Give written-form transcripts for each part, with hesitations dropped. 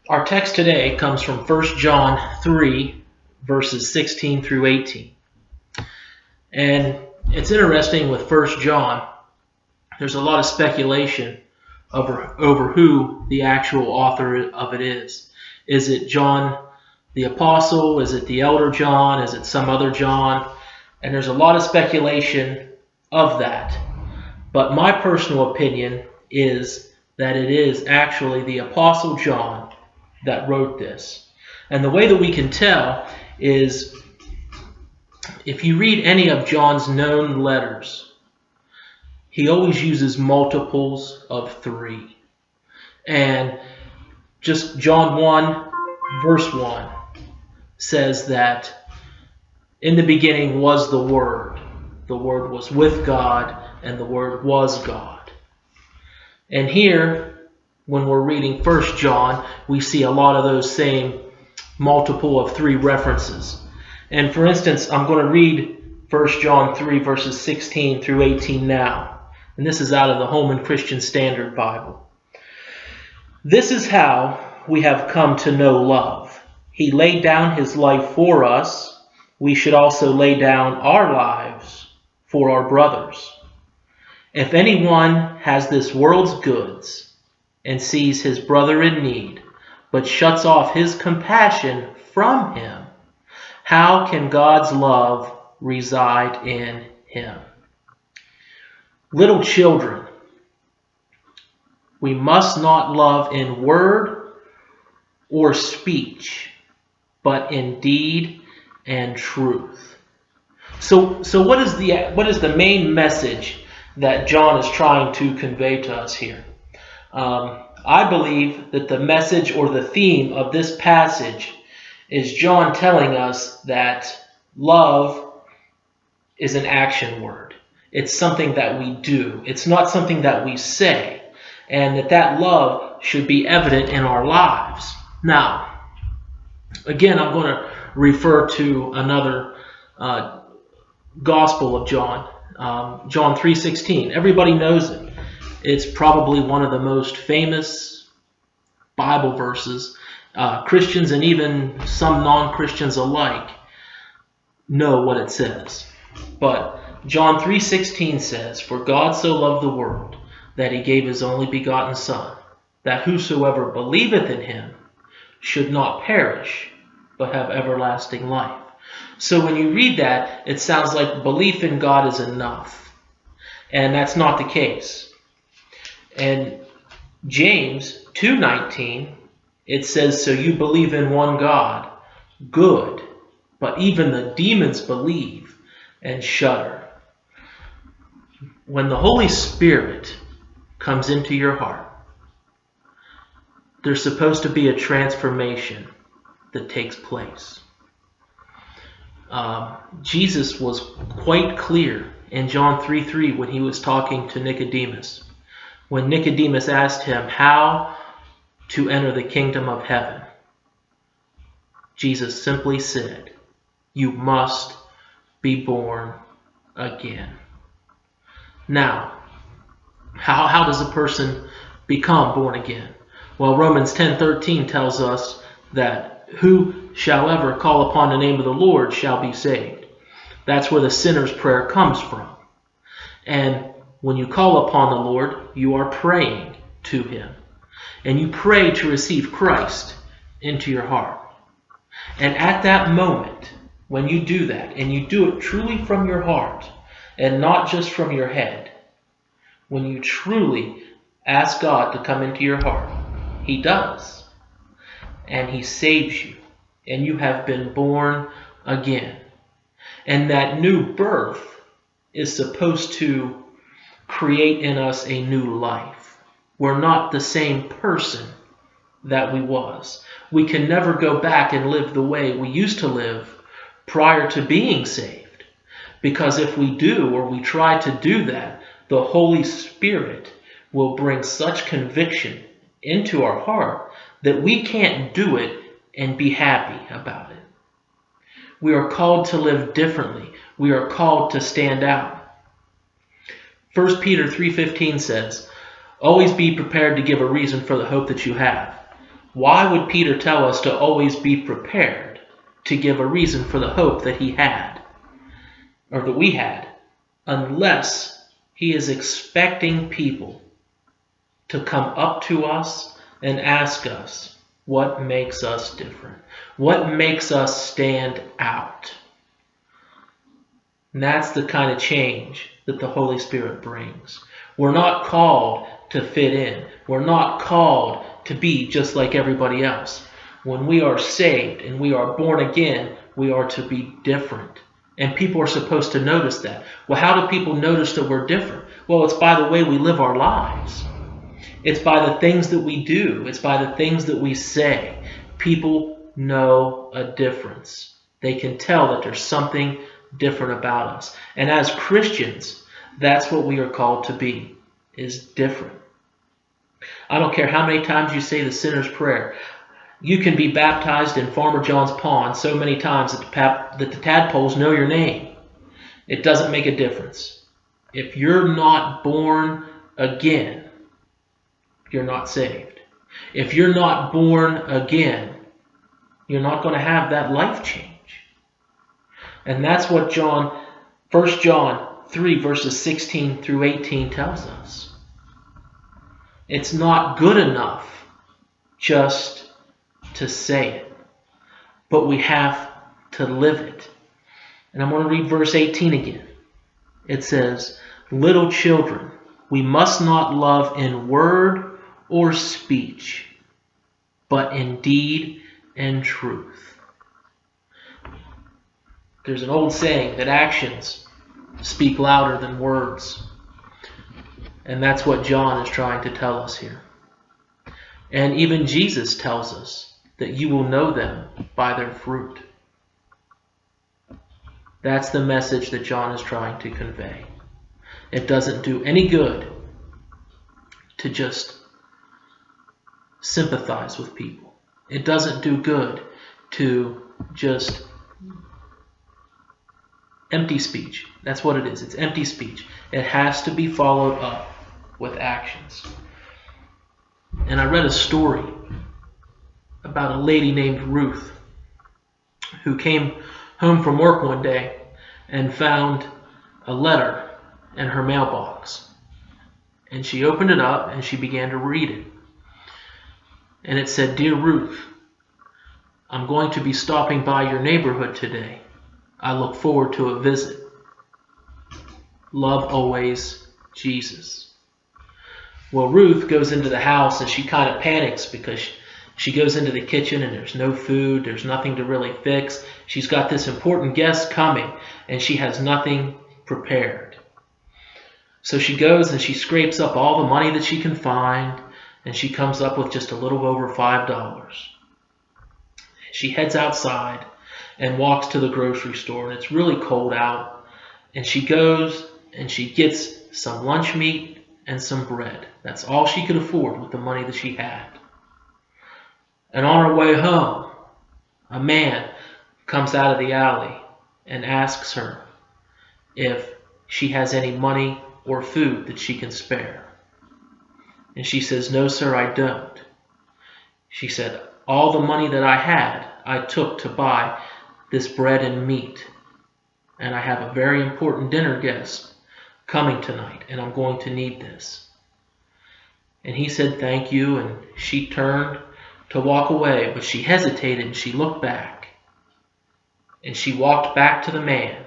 Our text today comes from 1 John 3, verses 16 through 18. And it's interesting with 1 John, there's a lot of speculation over who the actual author of it is. Is it John the Apostle? Is it the elder John? Is it some other John? And there's a lot of speculation of that. But my personal opinion is that it is actually the Apostle John that wrote this. And the way that we can tell is if you read any of John's known letters, he always uses multiples of 3. And just John 1, verse 1 says that in the beginning was the Word. The Word was with God, and the Word was God. And here, when we're reading 1 John, we see a lot of those same multiple of 3 references. And for instance, I'm going to read 1 John 3, verses 16 through 18 now. And this is out of the Holman Christian Standard Bible. This is how we have come to know love. He laid down his life for us. We should also lay down our lives for our brothers. If anyone has this world's goods and sees his brother in need, but shuts off his compassion from him, how can God's love reside in him? Little children, we must not love in word or speech, but in deed and truth. So what is the main message that John is trying to convey to us here? I believe that the message or the theme of this passage is John telling us that love is an action word. It's something that we do. It's not something that we say. And that love should be evident in our lives. Now, again, I'm going to refer to another Gospel of John, John 3:16. Everybody knows it. It's probably one of the most famous Bible verses. Christians and even some non-Christians alike know what it says. But John 3:16 says, "For God so loved the world, that he gave his only begotten Son, that whosoever believeth in him should not perish, but have everlasting life." So when you read that, it sounds like belief in God is enough. And that's not the case. And James 2:19, it says, "So you believe in one God, good, but even the demons believe and shudder." When the Holy Spirit comes into your heart, there's supposed to be a transformation that takes place. Jesus was quite clear in John 3:3 when he was talking to Nicodemus. When Nicodemus asked him how to enter the kingdom of heaven, Jesus simply said, "You must be born again." Now, how does a person become born again? Well, Romans 10:13 tells us that who shall ever call upon the name of the Lord shall be saved. That's where the sinner's prayer comes from. And when you call upon the Lord, you are praying to him. And you pray to receive Christ into your heart. And at that moment, when you do that, and you do it truly from your heart, and not just from your head, when you truly ask God to come into your heart, he does. And he saves you. And you have been born again. And that new birth is supposed to create in us a new life. We're not the same person that we was. We can never go back and live the way we used to live prior to being saved. Because if we do, or we try to do that, the Holy Spirit will bring such conviction into our heart that we can't do it and be happy about it. We are called to live differently. We are called to stand out. 1 Peter 3:15 says, "Always be prepared to give a reason for the hope that you have, Why would Peter tell us to always be prepared to give a reason for the hope that he had, or that we had, unless he is expecting people to come up to us and ask us what makes us different, what makes us stand out? And that's the kind of change that the Holy Spirit brings. We're not called to fit in. We're not called to be just like everybody else. When we are saved and we are born again, we are to be different. And people are supposed to notice that. Well, how do people notice that we're different? Well, it's by the way we live our lives. It's by the things that we do. It's by the things that we say. People know a difference. They can tell that there's something different about us. And as Christians, that's what we are called to be, is different. I don't care how many times you say the sinner's prayer. You can be baptized in Farmer John's pond so many times that the tadpoles know your name. It doesn't make a difference. If you're not born again, you're not saved. If you're not born again, you're not going to have that life change. And that's what 1 John 3 verses 16 through 18 tells us. It's not good enough just to say it, but we have to live it. And I'm going to read verse 18 again. It says, "Little children, we must not love in word or speech, but in deed and truth." There's an old saying that actions speak louder than words. And that's what John is trying to tell us here. And even Jesus tells us that you will know them by their fruit. That's the message that John is trying to convey. It doesn't do any good to just sympathize with people. It doesn't do good to just empty speech. That's what it is. It's empty speech. It has to be followed up with actions. And I read a story about a lady named Ruth who came home from work one day and found a letter in her mailbox. And she opened it up and she began to read it. And it said, "Dear Ruth, I'm going to be stopping by your neighborhood today. I look forward to a visit. Love always, Jesus." Well, Ruth goes into the house and she kind of panics because she goes into the kitchen and there's no food. There's nothing to really fix. She's got this important guest coming and she has nothing prepared. So she goes and she scrapes up all the money that she can find and she comes up with just a little over $5. She heads outside and walks to the grocery store, and it's really cold out. And she goes and she gets some lunch meat and some bread. That's all she could afford with the money that she had. And on her way home, a man comes out of the alley and asks her if she has any money or food that she can spare. And she says, "No, sir, I don't." She said, "All the money that I had, I took to buy this bread and meat. And I have a very important dinner guest coming tonight, and I'm going to need this." And he said, "Thank you." And she turned to walk away, but she hesitated and she looked back. And she walked back to the man.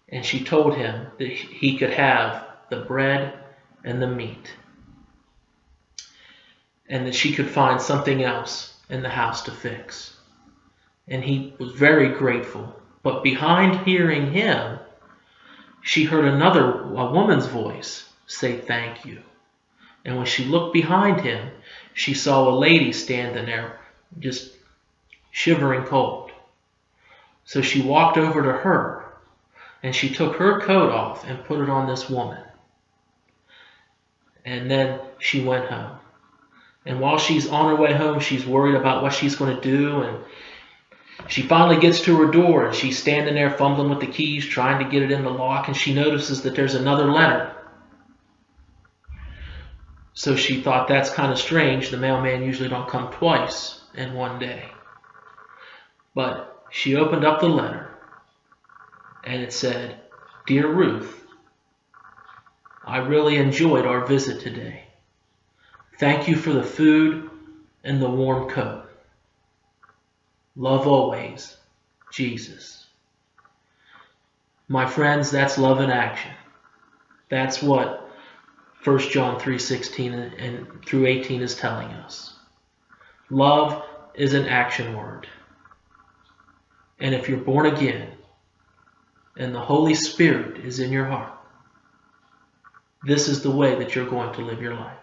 And she told him that he could have the bread and the meat. And that she could find something else in the house to fix. And he was very grateful. But behind hearing him, she heard a woman's voice say thank you. And when she looked behind him, she saw a lady standing there just shivering cold. So she walked over to her and she took her coat off and put it on this woman. And then she went home. And while she's on her way home, she's worried about what she's going to do. And she finally gets to her door and she's standing there fumbling with the keys, trying to get it in the lock. And she notices that there's another letter. So she thought, that's kind of strange. The mailman usually don't come twice in one day. But she opened up the letter, and it said, "Dear Ruth, I really enjoyed our visit today. Thank you for the food and the warm coat. Love always, Jesus." My friends, that's love in action. That's what 1 John 3:16 and through 18 is telling us. Love is an action word. And if you're born again and the Holy Spirit is in your heart, this is the way that you're going to live your life.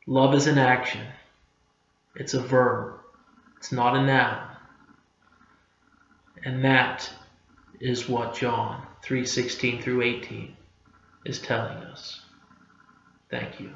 Love is an action. It's a verb. It's not a noun. And that is what John 3:16 through 18 is telling us. Thank you.